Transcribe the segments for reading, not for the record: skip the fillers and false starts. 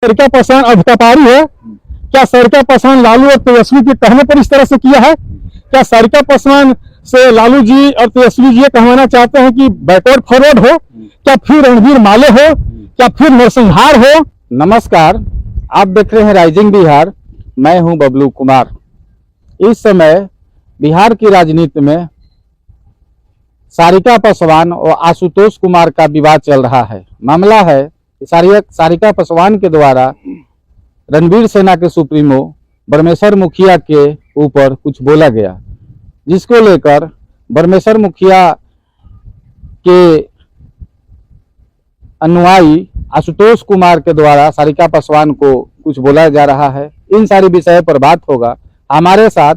सरका पासवान अधिकारी है? क्या सरका पासवान लालू और तेजस्वी के कहने पर इस तरह से किया है? क्या सरका पासवान से लालू जी और तेजस्वी जी कहना चाहते हैं कि बैकवर्ड फॉरवर्ड हो? क्या फिर रणवीर माले हो? क्या फिर नरसंहार हो? नमस्कार, आप देख रहे हैं राइजिंग बिहार। मैं हूं बबलू कुमार। इस समय बिहार की राजनीति में सारिका पासवान और आशुतोष कुमार का विवाद चल रहा है। मामला है कि सारिका पासवान के द्वारा रणवीर सेना के सुप्रीमो ब्रह्मेश्वर मुखिया के ऊपर कुछ बोला गया, जिसको लेकर ब्रह्मेश्वर मुखिया के अनुयायी आशुतोष कुमार के द्वारा सारिका पासवान को कुछ बोला जा रहा है। इन सारी विषय पर बात होगा। हमारे साथ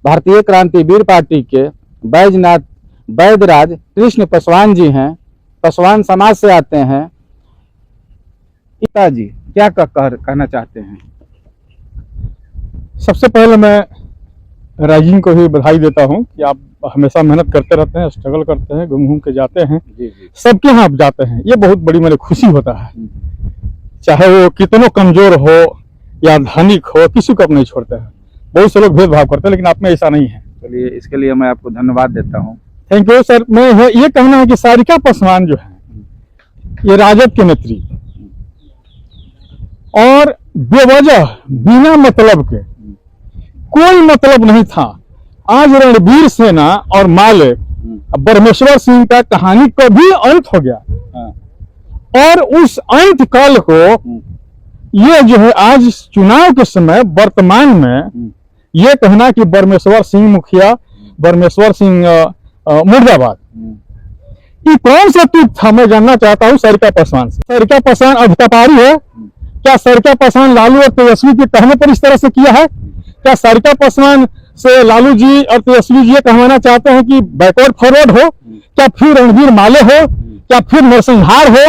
भारतीय क्रांतिवीर पार्टी के वैद्यराज कृष्ण पासवान जी हैं। पासवान समाज से आते हैं। पिताजी क्या कहना चाहते हैं? सबसे पहले मैं राइजिंग को भी बधाई देता हूं कि आप हमेशा मेहनत करते रहते हैं, स्ट्रगल करते हैं, घूम के जाते हैं। सबके यहाँ आप जाते हैं, ये बहुत बड़ी मेरे खुशी होता है। चाहे वो कितनों कमजोर हो या धनिक हो, किसी को आप नहीं छोड़ते हैं। बहुत से लोग भेदभाव करते हैं, लेकिन आप में ऐसा नहीं है। चलिए, इसके लिए मैं आपको धन्यवाद देता हूँ। Thank you sir. मैं ये कहना है कि सारिका पासवान जो है ये राजद के नेत्री और बेवजह बिना मतलब के, कोई मतलब नहीं था। आज रणवीर सेना और माले ब्रह्मेश्वर सिंह का कहानी कभी अंत हो गया, और उस अंत काल को ये जो है आज चुनाव के समय वर्तमान में ये कहना कि ब्रह्मेश्वर सिंह मुखिया, ब्रह्मेश्वर सिंह मुर्दाबाद, ये कौन सा तुक था? मैं जानना चाहता हूँ सारिका पासवान से। सारिका पासवान अधिकारी है? क्या सारिका पासवान लालू और तेजस्वी के कहने पर इस तरह से किया है? क्या सारिका पासवान से लालू जी और तेजस्वी जी कहना चाहते हैं कि बैकवर्ड फॉरवर्ड हो? क्या फिर रणवीर माले हो? क्या फिर नरसंहार हो?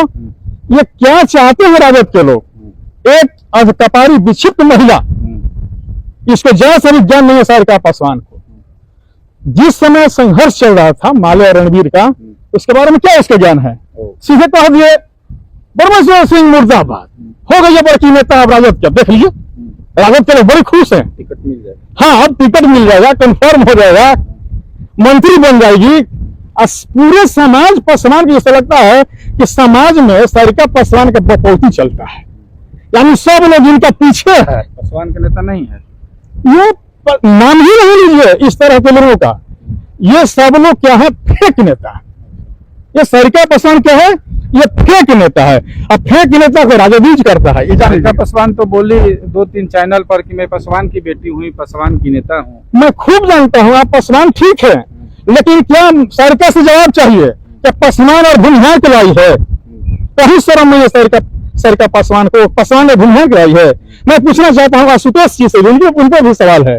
ये क्या चाहते हैं राजद के लोग? एक अधिकारी विक्षिप्त महिला, इसको जरा सा भी ज्ञान नहीं है सारिका पासवान को। जिस समय संघर्ष चल रहा था माले और रणवीर का, उसके बारे में क्या इसका ज्ञान है? सीधे कह दिए ब्रह्मेश्वर सिंह मुर्दाबाद, हो गई बड़की नेता अब राजद के। देख लीजिए, राजद के लोग बड़े खुश हैं। टिकट मिल जाएगा। हाँ, अब टिकट मिल जाएगा, कंफर्म हो जाएगा, मंत्री बन जाएगी। पूरे समाज पासवान की ऐसा लगता है कि समाज में सारिका पासवान का बपौती चलता है, यानी सब लोग इनका पीछे है। पासवान के नेता नहीं है, ये नाम ही नहीं लीजिए इस तरह के लोगों का। ये सब लोग क्या है? फेक नेता। ये सारिका पासवान क्या है? ये फेक नेता है। अब फेक नेता को राजनीति करता है। ये सारिका पासवान तो बोली 2-3 चैनल पर कि मैं पासवान की बेटी हुई, पासवान की नेता हूँ। मैं खूब जानता हूँ आप पासवान ठीक है, लेकिन क्या सारिका से जवाब चाहिए? क्या पासवान और भूमिहार की लड़ाई है? कहीं शर्म नहीं है सारिका पासवान को। पासवान और भूमिहार की लड़ाई है। मैं पूछना चाहता हूँ आशुतोष जी से, उनको भी सवाल है।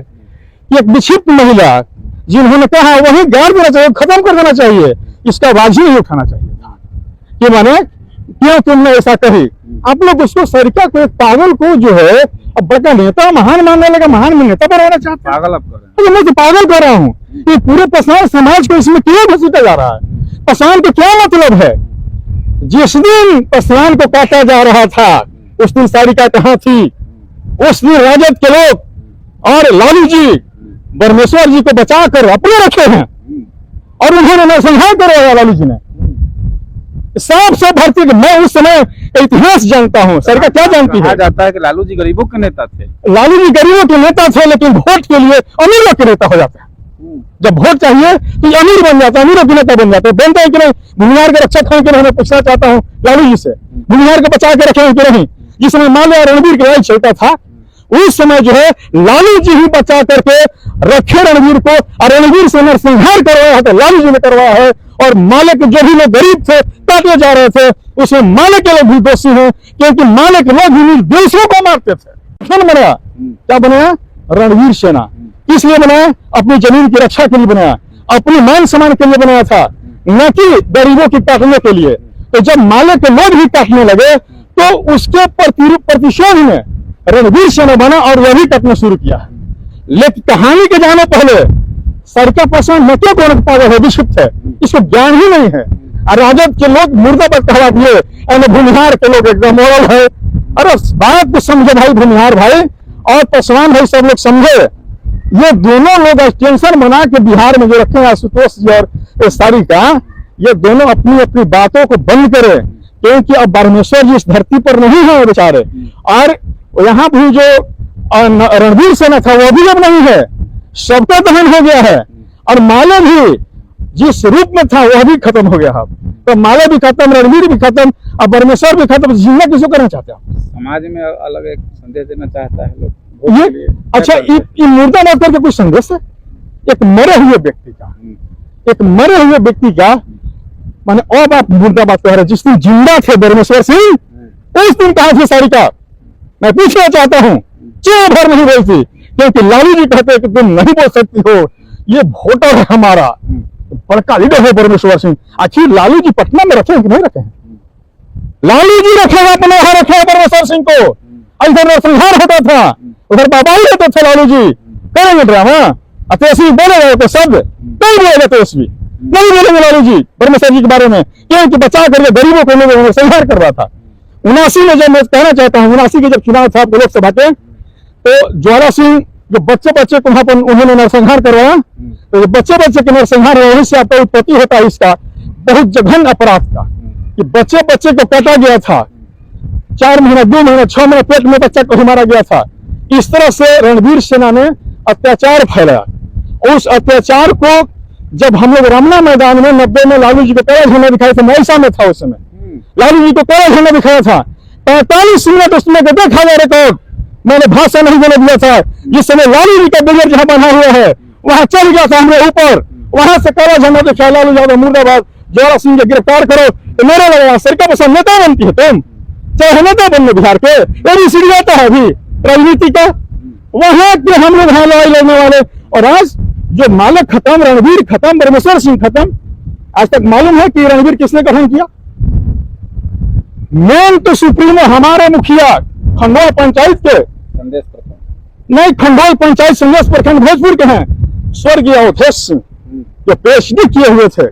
एक विक्षिप्त महिला जिन्होंने कहा वही गाड़ देना चाहिए, खत्म कर देना चाहिए, इसका आवाज ही नहीं उठाना चाहिए था कि माने क्यों तुमने ऐसा कही? आप लोग उसको सारिका को, एक पागल को जो है अब बड़ा नेता महान मानने लगा, महान में नेता बनाना चाहता है। पागल आप कर रहे हैं। मैं तो पागल कर रहा हूँ। ये पूरे पासवान समाज को इसमें क्यों घसीटा जा रहा है? पासवान को क्या मतलब है? जिस दिन पासवान को काटा जा रहा था उस दिन सारिका कहाँ थी? उस दिन राजद के लोग और लालू जी ब्रह्मेश्वर जी को बचा कर अपने रखे हैं, और उन्होंने नरसंहार करवाया लालू जी ने। सब भर्ती। मैं उस समय इतिहास जानता हूँ। सारिका क्या जानती है? जाता है कि लालू जी गरीबों के नेता थे। लालू जी गरीबों के नेता थे, लेकिन वोट के लिए अमीरों के नेता हो जाते हैं। जब वोट चाहिए तो ये अमीर बन जाता है, अमीरों के नेता बन जाते हैं। बनते हैं कि नहीं? भूमिहार के रक्षा खान के लिए मैं पूछना चाहता हूँ लालू जी से, भूमिहार को बचा के रखे कि नहीं? जिस समय माले और रणवीर की लड़ाई चलता था उस समय जो है लालू जी ही बचा करके रखे रणवीर को, और रणवीर से नरसंहार करवाया है तो लालू जी ने करवाया है। और माले के जो भी लोग गरीब थे, काटे जा रहे थे, उसमें माले के लोग भी दोषी हैं, क्योंकि माले के लोग भी निर्दोषियों को मारते थे। कौन बनाया? क्या बनाया? रणवीर सेना। इसलिए बनाया अपनी जमीन की रक्षा के लिए बनाया, अपनी मान सम्मान के लिए बनाया था, न कि गरीबों की काटने के लिए। तो जब माले के लोग भी काटने लगे तो उसके प्रतिशोध में रणवीर सेना बना और वही काटना शुरू किया। लेकिन कहानी के जाने पहले सारिका पासवान मतों को पागल है, विक्षिप्त है, इसको ज्ञान ही नहीं है। और राजद के लोग मुर्दाबाद कहला दिए, भूमिहार के लोग एकदम मोरल है, अरे बात को समझे भाई भूमिहार भाई और पासवान भाई, सब लोग समझे। ये दोनों लोग एक्सटेंशन बना के बिहार में जो रखे हैं आशुतोष जी और सारी का, ये दोनों अपनी अपनी बातों को बंद करें, क्योंकि अब बारमेश्वर जी इस धरती पर नहीं है बेचारे। और यहाँ भी जो रणवीर सेना था वो भी अब नहीं है, सबका दहन हो गया है। और माले भी जिस रूप में था वह भी खत्म हो गया है। तो माले भी खत्म, रणवीर भी खत्म, और परमेश्वर भी खत्म। जिंदा किसको करना चाहते हैं? समाज में अलग एक संदेश देना चाहता है लोग ये अच्छा, ये मुर्दाबाद करके कोई संदेश है? एक मरे हुए व्यक्ति का, एक मरे हुए व्यक्ति का माने अब आप मुर्दाबाद कह रहे हैं। जिस दिन जिंदा थे परमेश्वर सिंह, उस दिन कहा थी सारिका? मैं पूछना चाहता हूँ, क्यों भर नहीं बोलती? क्योंकि लालू जी कहते हैं कि तुम नहीं बोल सकती हो, ये वोटर है हमारा, बड़का लीडर है परमेश्वर सिंह। आखिर लालू जी पटना में रखे हैं कि नहीं रखे हैं? लालू जी रखे हैं, अपने यहाँ रखे हैं परमेश्वर सिंह को। इधर नरसंहार होता था, उधर बाबाई होते थे लालू जी। करेंगे ड्रामा? तेजस्वी बोलेगा तो शब्द नहीं बोलेगा, तेजस्वी नहीं बोलेंगे लालू जी परमेश्वर जी के बारे में, क्योंकि बचा करके गरीबों को लोगों को संहार कर रहा था। 79 में जब मैं कहना चाहता हूँ, 79 के जब चुनाव था लोकसभा के, तो ज्वाला सिंह जो बच्चे को वहां पर उन्होंने नरसंहार करवाया, तो बच्चे के नरसंहार वहीं से आपका उत्पत्ति होता है इसका बहुत जघन्य अपराध का, कि बच्चे को काटा गया था। 4 महीना, 2 महीना, 6 महीना पेट में बच्चा को मारा गया था। इस तरह से रणवीर सेना ने अत्याचार फैलाया। उस अत्याचार को जब हम लोग रमना मैदान में 90 में लालू जी को काला झंडा दिखाया था, मैं ऐसा में था उस समय, लालू जी को काला झंडा दिखाया था। 45 मिनट उसमें देखा जा रिकॉर्ड, मैंने भाषण नहीं देने दिया था। जिस समय लालू जी का बैनर जहां बना हुआ है वहां चल गया था हमने ऊपर, वहां से काला झंडा दिखाया, लालू यादव मुर्दाबाद, ज्वाला सिंह को गिरफ्तार करो। तो मेरे लगा सरका पसंद नेता बनती है तुम, चाहे नेता बनने बिहार के, ये भी सीढ़ी आता है अभी राजनीति का। वहां के हम लोग हैं लड़ाई लड़ने वाले, और आज जो मालक खत्म, रणवीर खत्म, परमेश्वर सिंह खत्म। आज तक मालूम है कि रणवीर किसने गठन किया? मेन तो सुप्रीमो हमारे मुखिया खंडोल पंचायत के संदेश नहीं, खंडोल पंचायत संदेश प्रखंड भोजपुर के हैं स्वर्गीय अवधेश सिंह, जो पीएचडी किए हुए थे।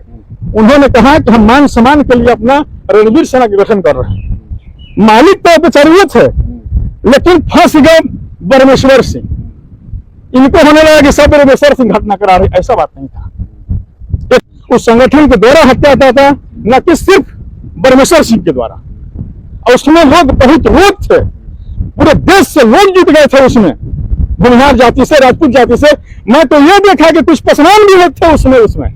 उन्होंने कहा कि हम मान सम्मान के लिए अपना रणवीर सेना का गठन कर रहे हैं। मालिक तो बेचारे थे, लेकिन फंस गए परमेश्वर सिंह। इनको होने लगा कि सब परमेश्वर सिंह घटना करा रहे, ऐसा बात नहीं था। उस संगठन के द्वारा हत्या था, न कि सिर्फ परमेश्वर सिंह के द्वारा। और उसमें लोग बहुत लोग थे, पूरे देश से लोग जुट गए थे उसमें, भूमिहार जाति से, राजपूत जाति से। मैं तो ये देखा कि कुछ पसवान भी लोग थे उसमें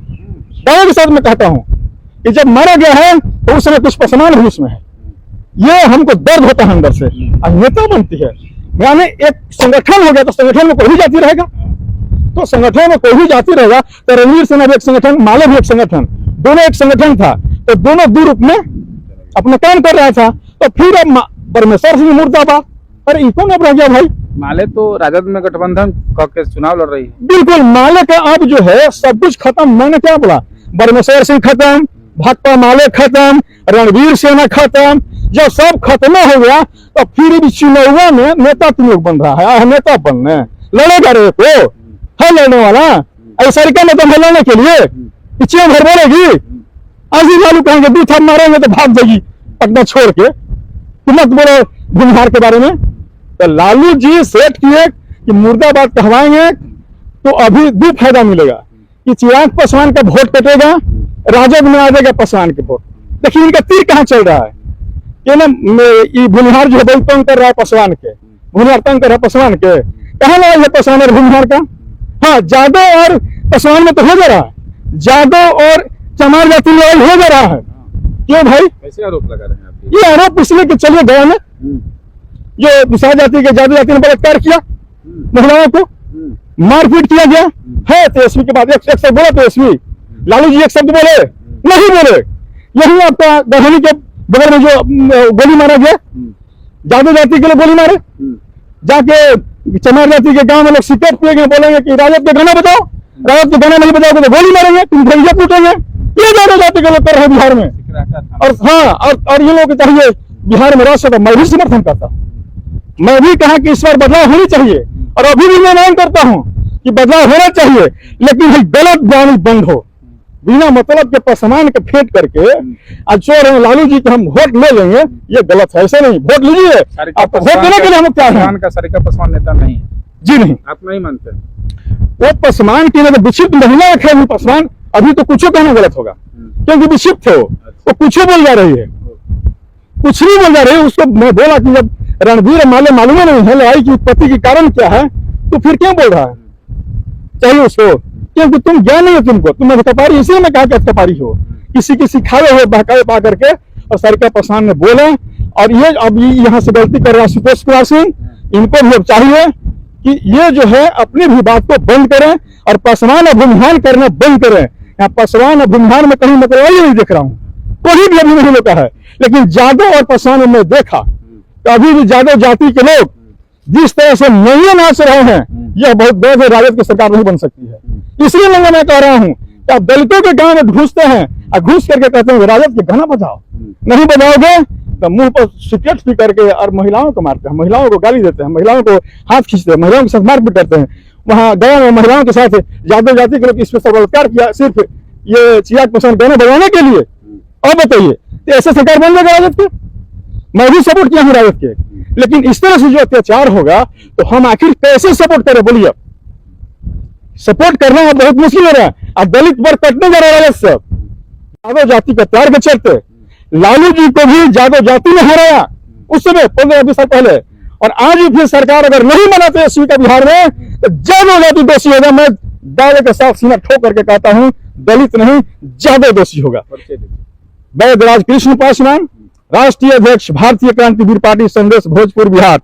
दावे के साथ मैं कहता हूं कि जब मारा गया है तो उस समय कुछ पसवान भी उसमें है। ये हमको दर्द होता है अंदर से। नेता बनती है, यानी एक संगठन हो गया तो संगठन में कोई भी जाति रहेगा, तो संगठन में कोई भी जाति रहेगा। तो रणवीर सेना भी एक संगठन, माले भी एक संगठन, दोनों एक संगठन था, तो दोनों दो रूप में अपना काम कर रहा था। तो फिर अब परमेश्वर सिंह मुर्दाबाद, अरे इनको न रह गया भाई। माले तो राजद में गठबंधन करके चुनाव लड़ रही है। बिल्कुल, माले का अब जो है सब कुछ खत्म। मैंने क्या बोला, परमेश्वर सिंह खत्म, भाकपा माले खत्म, रणवीर सेना खत्म। जब सब खत्म हो गया तो फिर भी चुनाव में नेता तुम लोग बन रहा है, नेता बनने लड़ेगा रे को है लड़ने वाला। ऐसा में तो लड़ने के लिए पीछे भर बोलेगी, आज ही लालू कहेंगे 2 थप मारेंगे तो भाग जाएगी पटना छोड़ के। तुम मत बोलो भूमिहार के बारे में। तो लालू जी सेट किए कि मुर्दाबाद कहवाएंगे तो अभी 2 फायदा मिलेगा कि चिराग पासवान का वोट कटेगा, राजद में आ जाएगा पासवान के वोट। देखिए इनका तीर कहाँ चल रहा है कि ना, भूमिहार जो है बहुत तंग कर रहा है पासवान के, भूमिहार तंग कर रहा है पासवान के। कहाँ लगा है पासवान और भूमिहार का? हाँ, जादव और पासवान में तो हो जा रहा है, जादव और चमार जाति लड़ाई हो जा रहा है। क्यों भाई कैसे आरोप लगा रहे हैं आप? ये आरोप इसलिए कि चलिए गया में जो विशाल जाति के जादू जाति ने बलात्कार किया, महिलाओं को मारपीट किया गया है। तेजस्वी के बाद एक शब्द बोला तेजस्वी, लालू जी एक शब्द बोले नहीं बोले। यही आपका गढ़नी के बगल में जो गोली मारा गया, जादू जाति के लिए गोली मारे, जाके चमार जाति के गांव में लोग सिक्कर पिए गए, बोलेंगे कि राजद के गाना बजाओ, राजद के गाना नहीं बजाओगे तो गोली मारेंगे, तुम भैया कूटेंगे। ये जादू जाति के लोग कर रहे हैं बिहार में। और हाँ, और ये लोग चाहिए बिहार में राष्ट्र, मैं भी समर्थन करता हूँ। मैं भी कहा कि इस बार बदलाव होनी चाहिए, और अभी भी मैं मांग करता हूं कि बदलाव होना चाहिए, लेकिन गलत बयानी बंद हो। बिना मतलब के पसमान के फेंट करके और चोर हैं लालू जी के हम वोट ले लेंगे, ये गलत है। ऐसे नहीं, वोट लीजिए, आप वोट देने के लिए हम क्या है का सारिका पासवान नेता नहीं है जी, नहीं आप नहीं मानते? वो पसमान की ना विक्षिप्त महिला रखे हुए पसमान, अभी तो कुछ कहना गलत होगा क्योंकि विक्षिप्त है वो कुछ बोल जा रही है, कुछ नहीं बोल जा रही है। उसको मैं बोला कि जब रणबीर माले मालूम नहीं है लड़ाई की उत्पत्ति के कारण क्या है, तो फिर क्यों बोल रहा है? चाहिए उसको, क्योंकि तुम ज्ञान नहीं है तुमको, तुम अधिकारी, इसलिए मैं कहा कि अधिकारी हो, किसी की सिखाए हुए बहकावे पा करके। और सारिका पासवान ने बोले, और ये अब यहाँ से गलती कर रहा है आशुतोष कुमार सिंह, इनको भी अब चाहिए कि ये जो है अपनी भी बात को बंद करें और पासवान अभिमान करना बंद करें। यहाँ पासवान अभिमान में कहीं मतलब नहीं देख रहा हूँ, कोई भी अभी नहीं होता है, लेकिन यादव और पासवान में देखा तो अभी भी यादव जाति के लोग जिस तरह से नहीं नाच रहे हैं, यह बहुत गलत है। राजद की सरकार नहीं बन सकती है। इसलिए मैं कह रहा हूँ कि आप दलितों के गांव में घुसते हैं और घुस करके कहते हैं राजद के गाना बजाओ, नहीं बजाओगे तो मुंह पर सिगरेट पी करके और महिलाओं को मारते हैं, महिलाओं को गाली देते हैं, महिलाओं को हाथ खींचते हैं, महिलाओं के साथ मारपीट करते हैं। वहां गया में महिलाओं के साथ यादव जाति के लोग इस पर बलात्कार किया सिर्फ ये चिराग पासवान गाना बजाने के लिए। अब बताइए, तो ऐसे सरकार बन जाएगा राजद के? मैं भी सपोर्ट किया हूँ राजद के, लेकिन इस तरह से जो अत्याचार होगा तो हम आखिर कैसे सपोर्ट करें? बोलिए, सपोर्ट करना है बहुत मुश्किल हो रहा है। अब दलित वर्ग कटने जा रहा है राजद से, यादव जाति के त्यार के चलते लालू जी को भी यादव जाति ने हराया उस समय 15-20 साल पहले। और आज भी फिर सरकार अगर नहीं बनाते एससी का बिहार में तो यादव जाति दोषी होगा। मैं दावे के साथ सीना ठोक करके कहता हूं, दलित नहीं यादव दोषी होगा। वैद्यराज कृष्ण पासवान, राष्ट्रीय अध्यक्ष भारतीय क्रांतिवीर पार्टी संदेश भोजपुर बिहार।